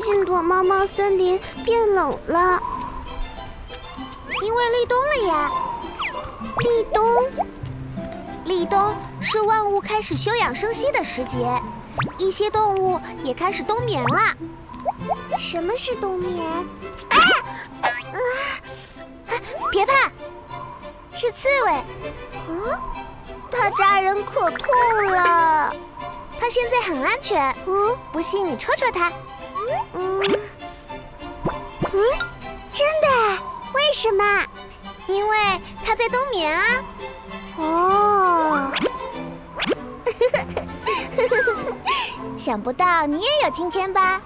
近躲猫猫森林变冷了，因为立冬了呀。立冬，立冬是万物开始休养生息的时节，一些动物也开始冬眠啦。什么是冬眠？别怕，是刺猬。它扎人可痛了。它现在很安全。不信你戳戳它。真的？为什么？因为它在冬眠啊。哦。想不到你也有今天吧？